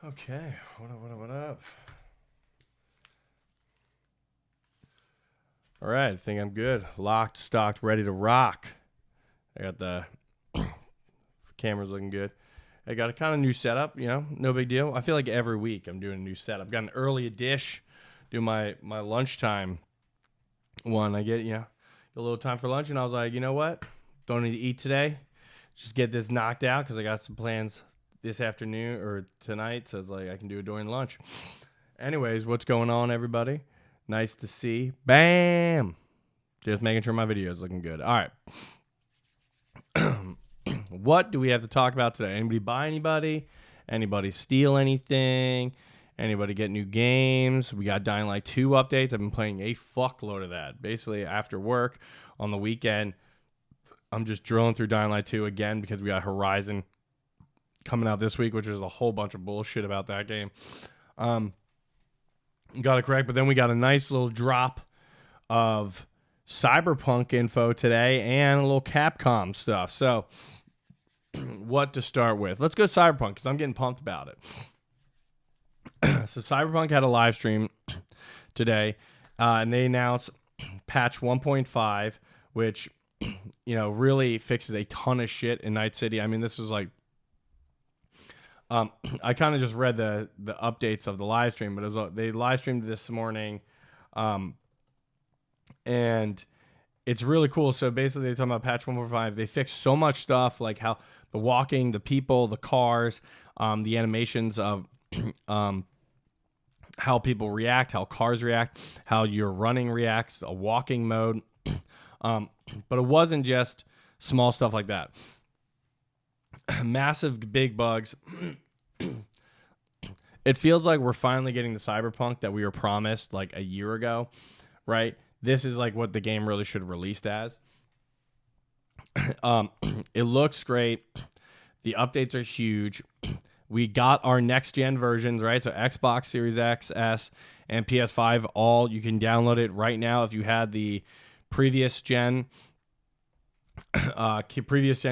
Okay, what up? All right, I think I'm good. Locked, stocked, ready to rock. I got the camera's looking good. I got a kind of new setup, no big deal. I feel like every week I'm doing a new setup. Got an early dish, do my lunchtime one. I get, a little time for lunch, and I was like, you know what? Don't need to eat today. Just get this knocked out because I got some plans this afternoon or tonight, so it's like I can do it during lunch. Anyways, what's going on, everybody? Nice to see. Bam! Just making sure my video is looking good. All right. What do we have to talk about today? Anybody buy anybody? Anybody steal anything? Anybody get new games? We got Dynalite 2 updates. I've been playing a fuckload of that. Basically, after work on the weekend, I'm just drilling through Dynalite 2 again because we got Horizon coming out this week, which is a whole bunch of bullshit about that game. Got it correct, but then we got a nice little drop of CyberPunk info today and a little Capcom stuff. So, what to start with? Let's go CyberPunk because I'm getting pumped about it. So, CyberPunk had a live stream today, and they announced patch 1.5, which really fixes a ton of shit in Night City. I mean, this was like, I kind of just read the updates of the live stream, but they live streamed this morning, and it's really cool. So basically, they're talking about patch 1.5. They fixed so much stuff, like how the walking, the people, the cars, the animations of how people react, how cars react, how your running reacts, a walking mode. But it wasn't just small stuff like that. Massive big bugs. It feels like we're finally getting the Cyberpunk that we were promised like a year ago, right? This is like what the game really should have released as. It looks great. The updates are huge. We got our next gen versions, right? So Xbox Series X, S, and PS5, all you can download it right now if you had the previous gen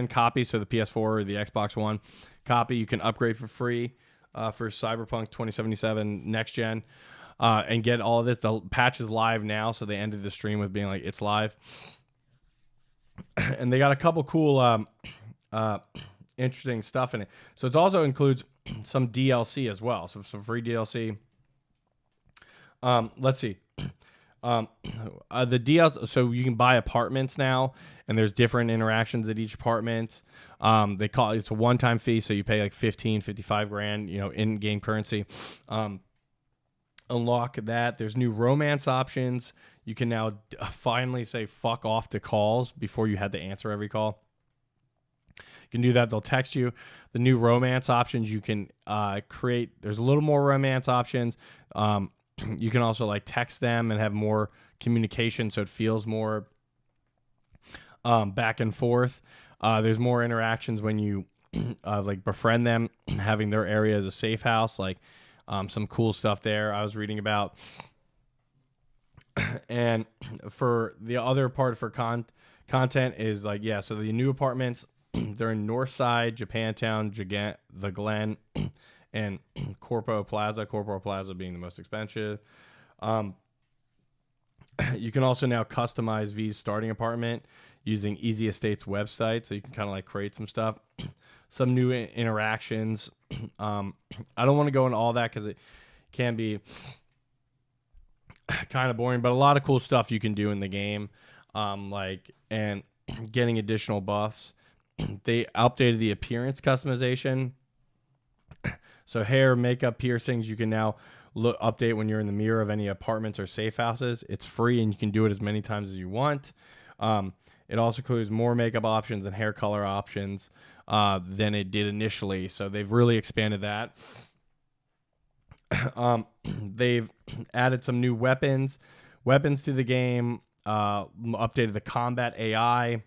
copy, so the PS4 or the Xbox One copy, you can upgrade for free for Cyberpunk 2077 next gen and get all of this. The patch is live now, so they ended the stream with being like, it's live. And they got a couple cool interesting stuff in it. So it also includes some DLC as well, so some free DLC. Let's see. The DLC, so you can buy apartments now, and there's different interactions at each apartment. They call it's a one-time fee, so you pay like 55 grand, in-game currency. Unlock that. There's new romance options. You can now finally say fuck off to calls before you had to answer every call. You can do that. They'll text you. The new romance options you can create. There's a little more romance options. You can also like text them and have more communication, so it feels more back and forth. There's more interactions when you like befriend them, having their area as a safe house, like some cool stuff there I was reading about. And for the other part for content is like, so the new apartments, they're in Northside, Japantown, the Glen, and Corpo Plaza being the most expensive. You can also now customize V's starting apartment using Easy Estates website, so you can kind of like create some stuff. Some new interactions. I don't want to go into all that because it can be kind of boring, but a lot of cool stuff you can do in the game, and getting additional buffs. They updated the appearance customization. So hair, makeup, piercings, you can now update when you're in the mirror of any apartments or safe houses. It's free, and you can do it as many times as you want. It also includes more makeup options and hair color options than it did initially. So they've really expanded that. They've added some new weapons to the game, updated the combat AI.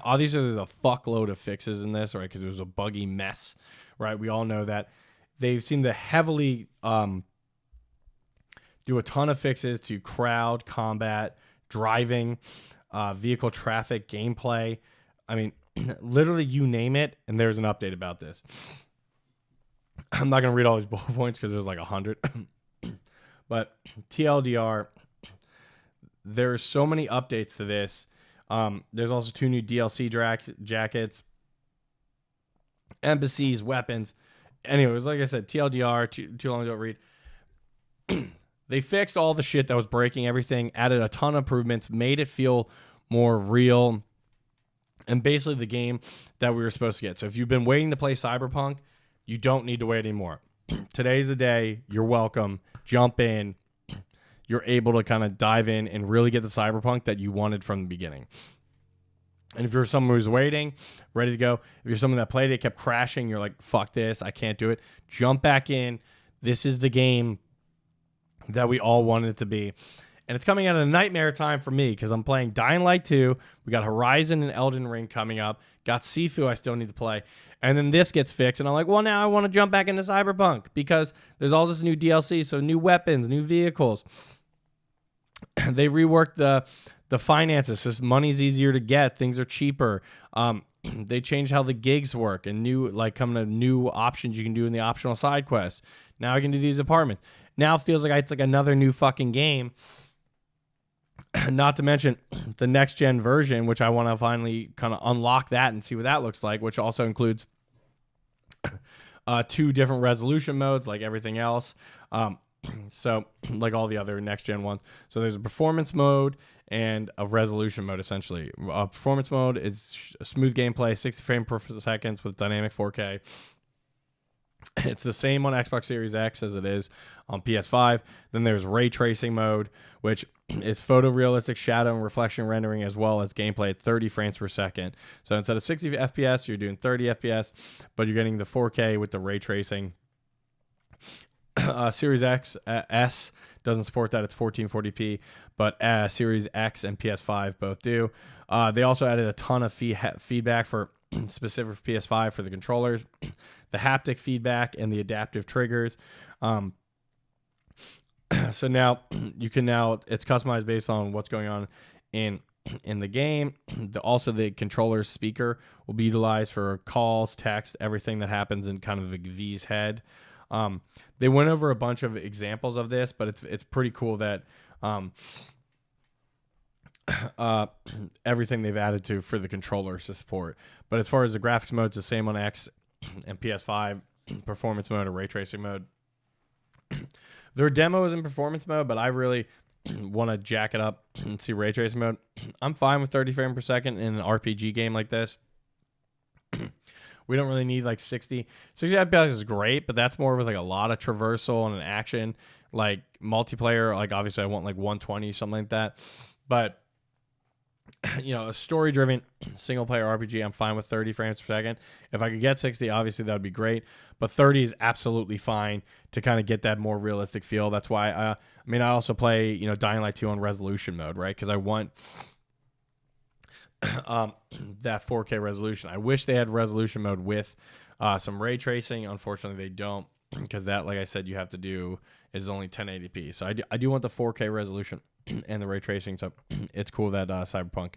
Obviously, there's a fuckload of fixes in this, right? Because it was a buggy mess, right? We all know that. They've seemed to heavily do a ton of fixes to crowd, combat, driving, vehicle traffic, gameplay. I mean, literally you name it, and there's an update about this. I'm not going to read all these bullet points because there's like 100. But TLDR, there's so many updates to this. There's also 2 new DLC jackets, embassies, weapons. Anyways, like I said, TLDR, too long to read. They fixed all the shit that was breaking everything, added a ton of improvements, made it feel more real, and basically the game that we were supposed to get. So if you've been waiting to play CyberPunk, you don't need to wait anymore. Today's the day. You're welcome. Jump in. You're able to kind of dive in and really get the CyberPunk that you wanted from the beginning. And if you're someone who's waiting, ready to go, if you're someone that played it, kept crashing, you're like, fuck this, I can't do it, jump back in. This is the game that we all wanted it to be. And it's coming at a nightmare time for me because I'm playing Dynalite 2. We got Horizon and Elden Ring coming up. Got Sifu I still need to play. And then this gets fixed. And I'm like, well, now I want to jump back into Cyberpunk because there's all this new DLC. So new weapons, new vehicles. They reworked the finances. So money's easier to get. Things are cheaper. They changed how the gigs work and coming to new options you can do in the optional side quests. Now I can do these apartments. Now it feels like it's like another new fucking game. Not to mention the next gen version, which I want to finally kind of unlock that and see what that looks like, which also includes 2 different resolution modes like everything else. So like all the other next gen ones. So there's a performance mode and a resolution mode essentially. Performance mode is a smooth gameplay, 60 frames per second with dynamic 4K. It's the same on Xbox Series X as it is on PS5. Then there's ray tracing mode, which is photorealistic shadow and reflection rendering as well as gameplay at 30 frames per second. So instead of 60 FPS, you're doing 30 FPS, but you're getting the 4K with the ray tracing. Series X S doesn't support that. It's 1440p, but Series X and PS5 both do. They also added a ton of feedback for specific for PS5 for the controllers, the haptic feedback, and the adaptive triggers. So now it's customized based on what's going on in the game. Also, the controller speaker will be utilized for calls, text, everything that happens in kind of the V's head. They went over a bunch of examples of this, but it's pretty cool that everything they've added to for the controllers to support. But as far as the graphics mode, it's the same on X and PS5, performance mode or ray tracing mode. Their demo is in performance mode, but I really want to jack it up and see ray tracing mode. I'm fine with 30 frames per second in an RPG game like this. We don't really need like 60. 60 FPS is great, but that's more with like a lot of traversal and an action. Like multiplayer, like obviously I want like 120, something like that. But a story-driven single-player RPG, I'm fine with 30 frames per second. If I could get 60, obviously that would be great. But 30 is absolutely fine to kind of get that more realistic feel. That's why I also play Dying Light 2 on resolution mode, right? Because I want that 4K resolution. I wish they had resolution mode with some ray tracing. Unfortunately, they don't, because that, like I said, you have to do is only 1080p. So I do want the 4K resolution and the ray tracing. So it's cool that Cyberpunk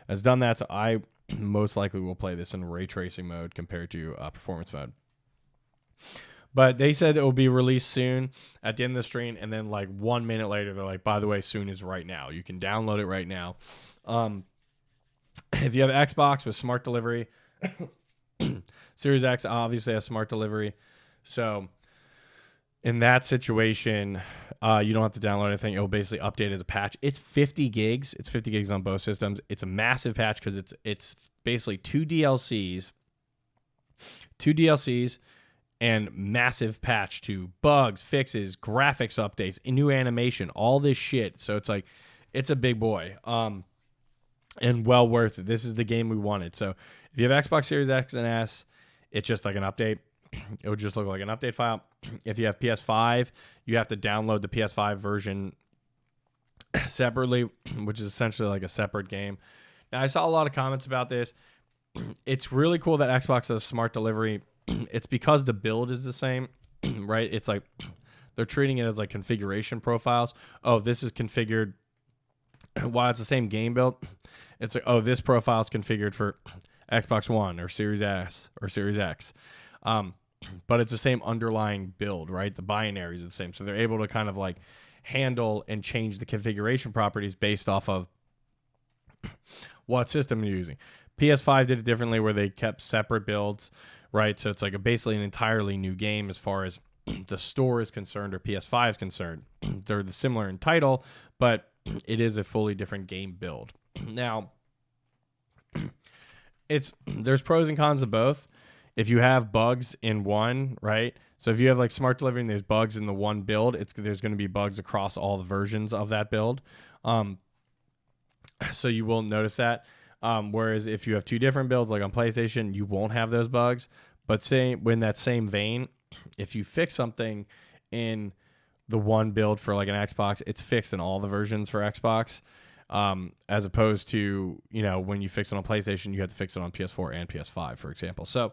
has done that. So I most likely will play this in ray tracing mode compared to performance mode. But they said it will be released soon at the end of the stream, and then like 1 minute later, they're like, by the way, soon is right now. You can download it right now. If you have Xbox with SmartDelivery, Series X obviously has SmartDelivery. So in that situation, you don't have to download anything. It will basically update as a patch. It's 50 gigs. It's 50 gigs on both systems. It's a massive patch because it's basically two DLCs, and massive patch to bugs, fixes, graphics updates, and new animation, all this shit. So it's like, it's a big boy. And well worth it. This is the game we wanted. So if you have Xbox Series X and S, it's just like an update. It would just look like an update file. If you have PS5, you have to download the PS5 version separately, which is essentially like a separate game. Now, I saw a lot of comments about this. It's really cool that Xbox has SmartDelivery. It's because the build is the same, right? It's like they're treating it as like configuration profiles. Oh, this is configured. While it's the same game build, it's like, oh, this profile is configured for Xbox One or Series S or Series X. but it's the same underlying build, right? The binaries are the same. So they're able to kind of like handle and change the configuration properties based off of what system you're using. PS5 did it differently where they kept separate builds, right? So it's like basically an entirely new game as far as the store is concerned or PS5 is concerned. They're similar in title, but it is a fully different game build. Now, there's pros and cons of both. If you have bugs in one, right? So if you have like smart delivery and there's bugs in the one build, there's going to be bugs across all the versions of that build. So you won't notice that. Whereas if you have two different builds, like on PlayStation, you won't have those bugs. But in that same vein, if you fix something in the one build for like an Xbox, it's fixed in all the versions for Xbox. As opposed to, when you fix it on PlayStation, you have to fix it on PS4 and PS5, for example. So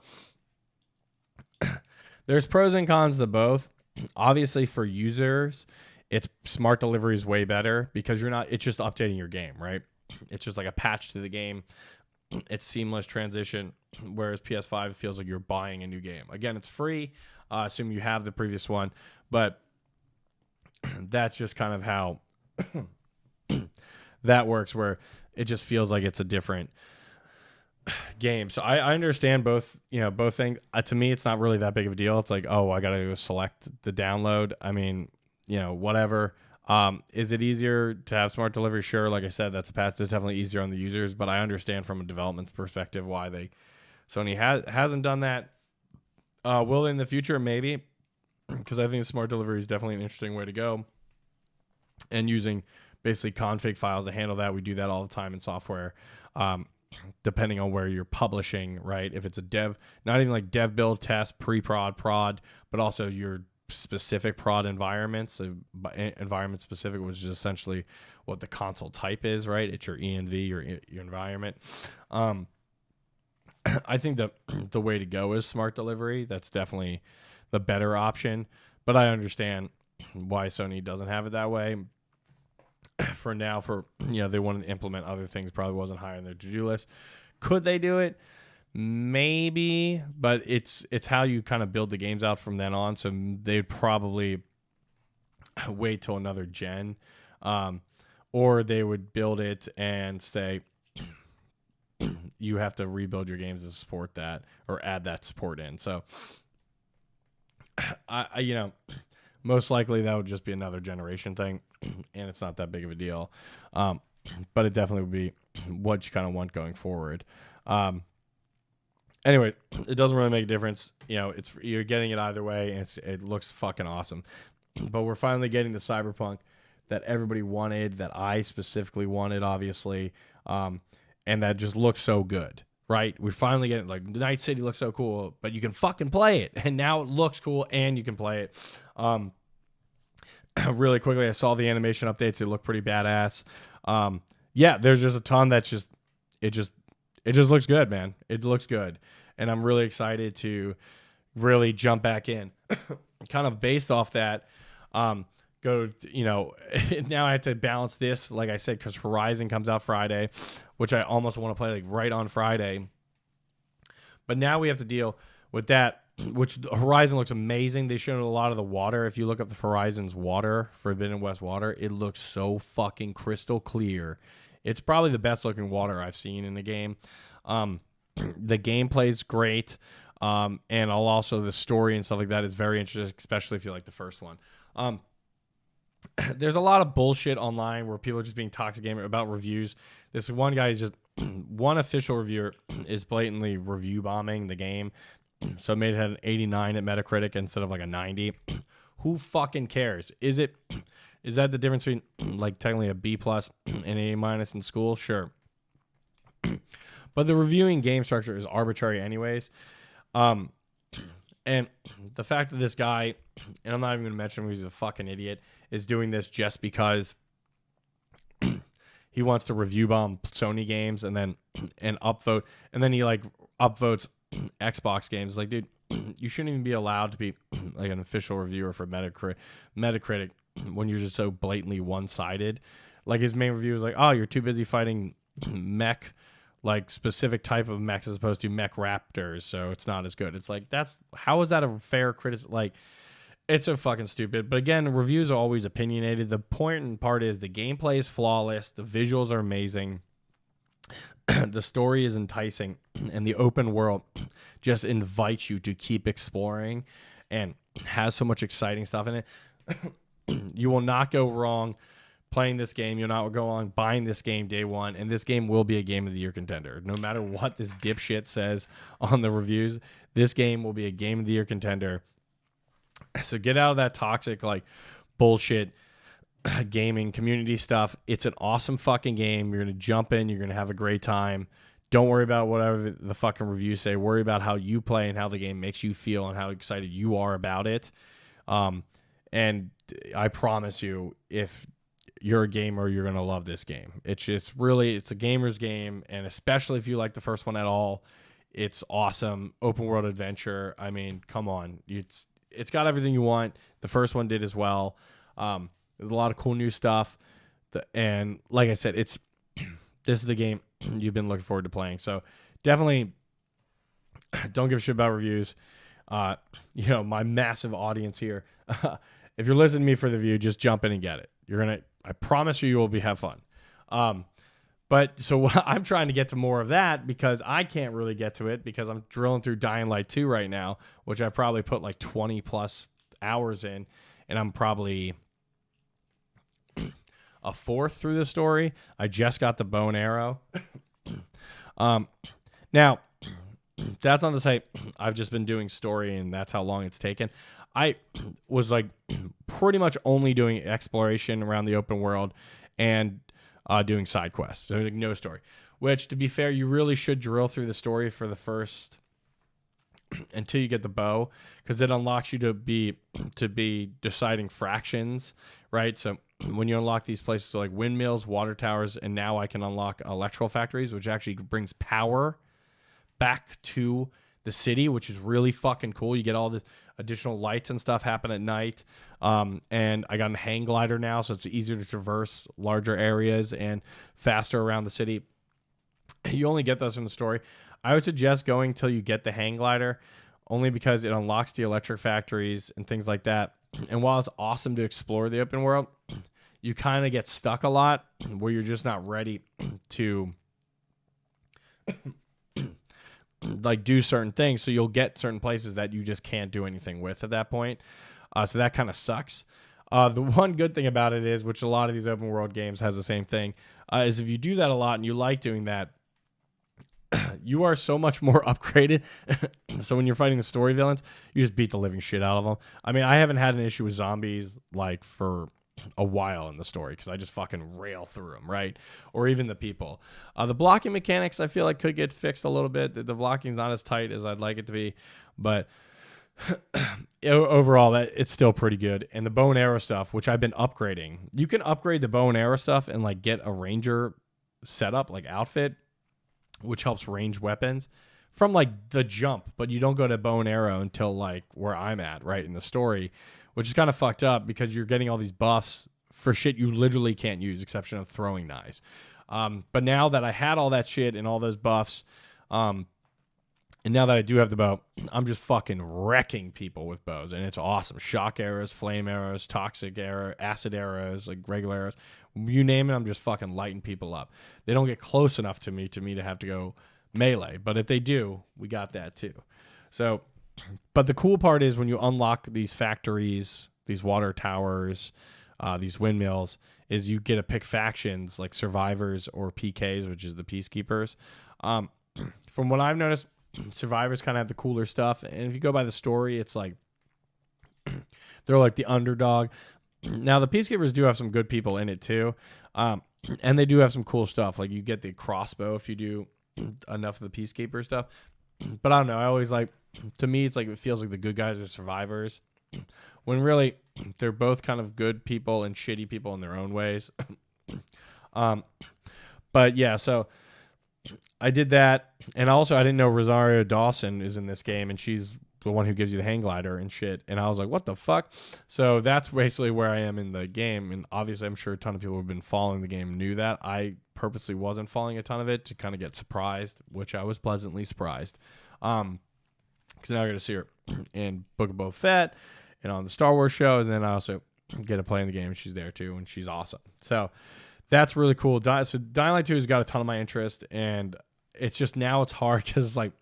there's pros and cons to both. Obviously, for users, it's smart delivery is way better because it's just updating your game, right? It's just like a patch to the game. It's seamless transition, whereas PS5 feels like you're buying a new game. Again, it's free. Assume you have the previous one, but that's just kind of how that works, where it just feels like it's a different game. So I understand both things. To me, it's not really that big of a deal. It's like, oh, I got to go select the download. I mean, whatever. Is it easier to have smart delivery? Sure. Like I said, that's the patch. It's definitely easier on the users, but I understand from a development perspective why Sony hasn't done that. Will in the future? Maybe. Because I think smart delivery is definitely an interesting way to go. And using basically config files to handle that. We do that all the time in software. Depending on where you're publishing, right? If it's a dev, not even like dev, build, test, pre-prod, prod, but also your specific prod environments. So environment specific, which is essentially what the console type is, right? It's your ENV, your environment. I think the way to go is smart delivery. That's definitely the better option, but I understand why Sony doesn't have it that way. For now, they wanted to implement other things, probably wasn't high on their to-do list. Could they do it? Maybe, but it's how you kind of build the games out from then on. So they'd probably wait till another gen, or they would build it and say you have to rebuild your games to support that or add that support in. So I most likely that would just be another generation thing, and it's not that big of a deal. But it definitely would be what you kind of want going forward. Anyway, it doesn't really make a difference. You're getting it either way, and it looks fucking awesome. But we're finally getting the CyberPunk that everybody wanted, that I specifically wanted, obviously, and that just looks so good. Right, we finally get it. Like, Night City looks so cool, but you can fucking play it, and now it looks cool, and you can play it. Really quickly, I saw the animation updates; they look pretty badass. Yeah, there's just a ton that it just looks good, man. It looks good, and I'm really excited to really jump back in. Kind of based off that, now I have to balance this, like I said, because Horizon comes out Friday, which I almost want to play like right on Friday. But now we have to deal with that, which Horizon looks amazing. They showed a lot of the water. If you look up the Horizon's water, Forbidden West water, it looks so fucking crystal clear. It's probably the best looking water I've seen in the game. The gameplay's great. And also the story and stuff like that is very interesting, especially if you like the first one. There's a lot of bullshit online where people are just being toxic gamer about reviews. This one guy is just one official reviewer is blatantly review bombing the game. So it made it an 89 at Metacritic instead of like a 90. Who fucking cares? Is that the difference between like technically a B plus and A minus in school? Sure. But the reviewing game structure is arbitrary anyways. And the fact that this guy, and I'm not even going to mention him, he's a fucking idiot, is doing this just because he wants to review bomb Sony games and upvote, and then he like upvotes Xbox games. Like, dude, you shouldn't even be allowed to be like an official reviewer for Metacritic when you're just so blatantly one-sided. Like, his main review was like, oh, you're too busy fighting mech like specific type of mechs as opposed to mech raptors, so it's not as good. It's like, how is that a fair criticism? Like, it's so fucking stupid. But again, reviews are always opinionated. The important part is the gameplay is flawless, the visuals are amazing, the story is enticing, and the open world just invites you to keep exploring and has so much exciting stuff in it. You will not go wrong playing this game. You'll not go wrong buying this game day one, and this game will be a Game of the Year contender. No matter what this dipshit says on the reviews, this game will be a Game of the Year contender. So get out of that toxic, like, bullshit gaming community stuff. It's an awesome fucking game. You're going to jump in. You're going to have a great time. Don't worry about whatever the fucking reviews say. Worry about how you play and how the game makes you feel and how excited you are about it. And I promise you, if you're a gamer, you're going to love this game. It's a gamer's game, and especially if you like the first one at all, it's awesome. Open world adventure. I mean, come on. It's got everything you want. The first one did as well. There's a lot of cool new stuff. And like I said, this is the game you've been looking forward to playing. So definitely don't give a shit about reviews. My massive audience here. If you're listening to me for the view, just jump in and get it. I promise you will have fun. But so I'm trying to get to more of that because I can't really get to it because I'm drilling through Dynalite 2 right now, which I probably put like 20 plus hours in, and I'm probably a fourth through the story. I just got the bow and arrow. Now, that's on the site. I've just been doing story, and that's how long it's taken. I was like pretty much only doing exploration around the open world and doing side quests, so like no story. Which, to be fair, you really should drill through the story for the first until you get the bow, because it unlocks you to be deciding fractions, right? So when you unlock these places like windmills, water towers, and now I can unlock electrical factories, which actually brings power back to the city, which is really fucking cool. You get all this additional lights and stuff happen at night. And I got a hang glider now, so it's easier to traverse larger areas and faster around the city. You only get those in the story. I would suggest going till you get the hang glider, only because it unlocks the electric factories and things like that. And while it's awesome to explore the open world, you kind of get stuck a lot where you're just not ready to like do certain things. So you'll get certain places that you just can't do anything with at that point. So that kind of sucks. The one good thing about it is, which a lot of these open world games has the same thing, is if you do that a lot and you like doing that, you are so much more upgraded. So when you're fighting the story villains, you just beat the living shit out of them. I mean, I haven't had an issue with zombies like for a while in the story because I just fucking rail through them, right? Or even the people. The blocking mechanics I feel like could get fixed a little bit. The blocking's not as tight as I'd like it to be, but overall it's still pretty good. And the bow and arrow stuff, which I've been upgrading, you can upgrade the bow and arrow stuff and like get a ranger setup, like outfit, which helps range weapons from like the jump, but you don't go to bow and arrow until like where I'm at, right, in the story, which is kind of fucked up because you're getting all these buffs for shit you literally can't use, exception of throwing knives. But now that I had all that shit and all those buffs, and now that I do have the bow, I'm just fucking wrecking people with bows, and it's awesome. Shock arrows, flame arrows, toxic arrow, acid arrows, like regular arrows. You name it, I'm just fucking lighting people up. They don't get close enough to me to have to go melee, but if they do, we got that too. So, but the cool part is when you unlock these factories, these water towers, these windmills, is you get to pick factions like survivors or PKs, which is the peacekeepers. From what I've noticed, survivors kind of have the cooler stuff, and if you go by the story, it's like they're like the underdog. Now the peacekeepers do have some good people in it too, and they do have some cool stuff. Like you get the crossbow if you do enough of the peacekeeper stuff. But I don't know. I always like, to me, it's like it feels like the good guys are survivors, when really they're both kind of good people and shitty people in their own ways. But yeah, so I did that, and also I didn't know Rosario Dawson is in this game, and she's the one who gives you the hang glider and shit. And I was like, what the fuck? So that's basically where I am in the game. And obviously, I'm sure a ton of people who have been following the game knew that. I purposely wasn't following a ton of it to kind of get surprised, which I was pleasantly surprised. Because now I got to see her in Book of Boba Fett and on the Star Wars shows. And then I also get to play in the game. And she's there too. And she's awesome. So that's really cool. So Dynalite 2 has got a ton of my interest. And it's just now it's hard because it's like,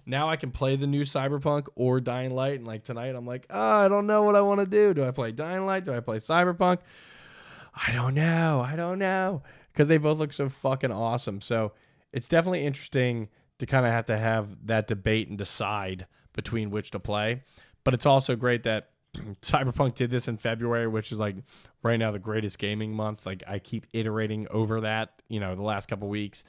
now I can play the new CyberPunk or Dynalite, and like tonight I'm like, I don't know what I want to do. Do I play Dynalite? Do I play CyberPunk? I don't know. Because they both look so fucking awesome. So it's definitely interesting to kind of have that debate and decide between which to play. But it's also great that CyberPunk did this in February, which is like right now the greatest gaming month. Like I keep iterating over that, the last couple weeks.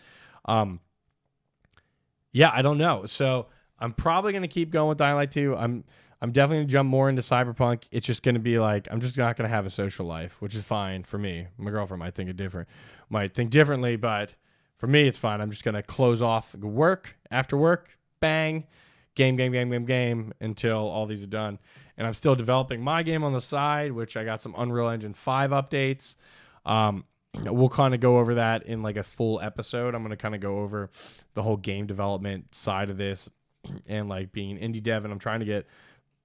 Yeah, I don't know. So I'm probably going to keep going with Dynalite 2. I'm definitely going to jump more into Cyberpunk. It's just going to be like, I'm just not going to have a social life, which is fine for me. My girlfriend might think differently, but for me, it's fine. I'm just going to close off work, after work, bang, game until all these are done. And I'm still developing my game on the side, which I got some Unreal Engine 5 updates. We'll kind of go over that in like a full episode. I'm going to kind of go over the whole game development side of this and like being an indie dev. And I'm trying to get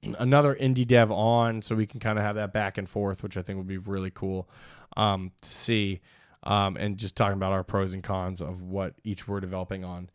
another indie dev on so we can kind of have that back and forth, which I think would be really cool to see. And just talking about our pros and cons of what each we're developing on.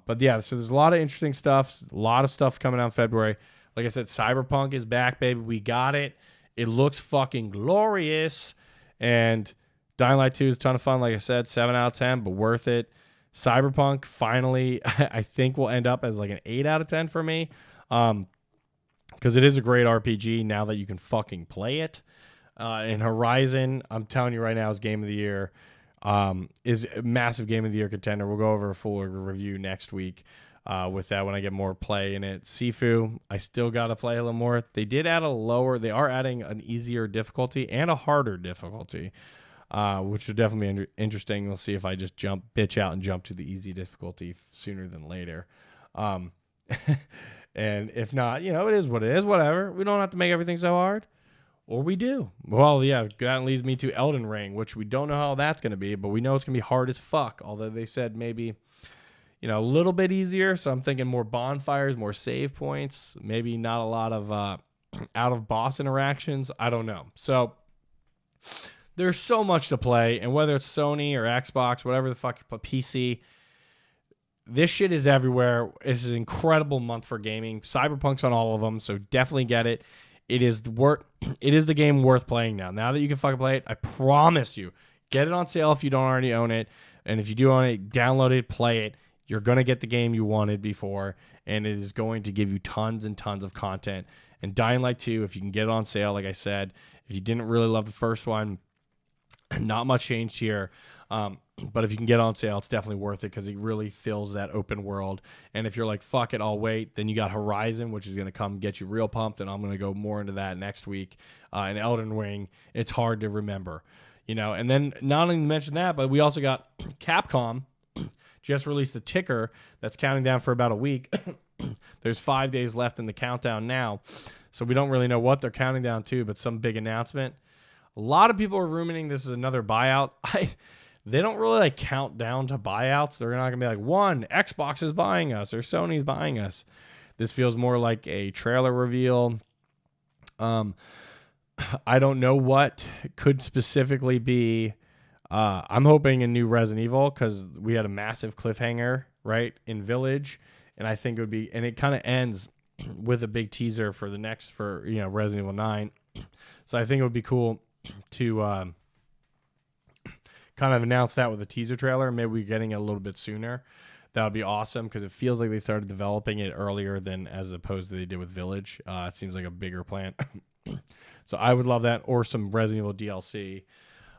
But yeah, so there's a lot of interesting stuff, a lot of stuff coming out in February. Like I said, Cyberpunk is back, baby. We got it. It looks fucking glorious. And Dynalite 2 is a ton of fun. Like I said, 7 out of 10, but worth it. Cyberpunk finally, I think will end up as like an 8 out of 10 for me. Because it is a great RPG now that you can fucking play it. And Horizon, I'm telling you right now, is Game of the Year. Is a massive Game of the Year contender. We'll go over a full review next week with that when I get more play in it. Sifu, I still got to play a little more. They are adding an easier difficulty and a harder difficulty. Which would definitely be interesting. We'll see if I just bitch out and jump to the easy difficulty sooner than later. And if not, it is what it is, whatever. We don't have to make everything so hard. Or we do. Well, yeah, that leads me to Elden Ring, which we don't know how that's going to be, but we know it's going to be hard as fuck. Although they said maybe, a little bit easier. So I'm thinking more bonfires, more save points, maybe not a lot of out of boss interactions. I don't know. So there's so much to play, and whether it's Sony or Xbox, whatever the fuck, PC, this shit is everywhere. It's an incredible month for gaming. Cyberpunk's on all of them, so definitely get it. It is the game worth playing now. Now that you can fucking play it, I promise you, get it on sale if you don't already own it, and if you do own it, download it, play it. You're going to get the game you wanted before, and it is going to give you tons and tons of content. And Dynalite 2, if you can get it on sale, like I said, if you didn't really love the first one, not much changed here, but if you can get on sale, it's definitely worth it because it really fills that open world. And if you're like, fuck it, I'll wait, then you got Horizon, which is going to come get you real pumped, and I'm going to go more into that next week. And Elden Ring, it's hard to remember, And then not only mention that, but we also got Capcom just released a ticker that's counting down for about a week. There's 5 days left in the countdown now, so we don't really know what they're counting down to, but some big announcement. A lot of people are ruminating this is another buyout. They don't really count down to buyouts. They're not going to be like, one, Xbox is buying us or Sony's buying us. This feels more like a trailer reveal. I don't know what could specifically be. I'm hoping a new Resident Evil because we had a massive cliffhanger, right, in Village. And I think it would be, and it kind of ends with a big teaser for the next, Resident Evil 9. So I think it would be cool to kind of announce that with a teaser trailer. Maybe we're getting it a little bit sooner. That would be awesome because it feels like they started developing it earlier than as opposed to they did with Village. It seems like a bigger plan. So I would love that, or some Resident Evil DLC.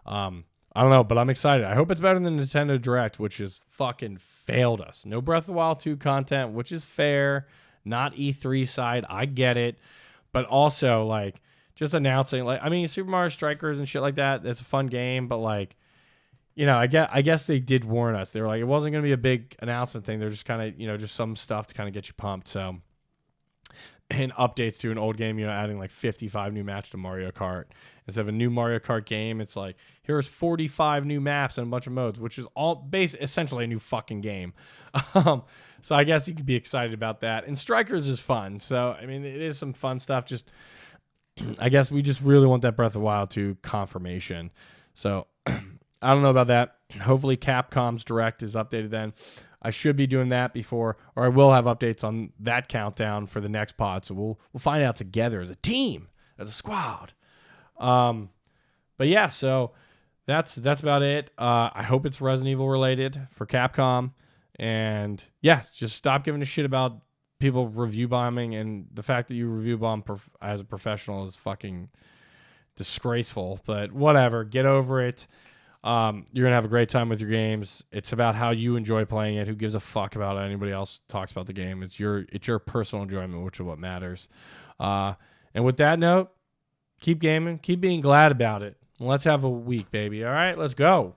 I don't know, but I'm excited. I hope it's better than Nintendo Direct, which has fucking failed us. No Breath of the Wild 2 content, which is fair. Not E3 side. I get it. But also, just announcing, Super Mario Strikers and shit like that, it's a fun game, but I guess they did warn us. They were like, it wasn't going to be a big announcement thing. They're just kind of, just some stuff to kind of get you pumped. So and updates to an old game, adding like 55 new maps to Mario Kart. Instead of a new Mario Kart game, it's like, here's 45 new maps and a bunch of modes, which is all essentially a new fucking game. So I guess you could be excited about that. And Strikers is fun. So, I mean, it is some fun stuff. Just, I guess we just really want that Breath of the Wild 2 confirmation. So, I don't know about that. Hopefully Capcom's Direct is updated then. I should be doing that before, or I will have updates on that countdown for the next pod. So we'll find out together as a team, as a squad. But yeah, so that's about it. I hope it's Resident Evil related for Capcom. And yes, just stop giving a shit about people review bombing, and the fact that you review bomb as a professional is fucking disgraceful. But whatever, get over it. You're gonna have a great time with your games. It's about how you enjoy playing it. Who gives a fuck about how anybody else talks about the game? It's your personal enjoyment, which is what matters. And with that note, keep gaming, keep being glad about it. Let's have a week, baby. All right, let's go.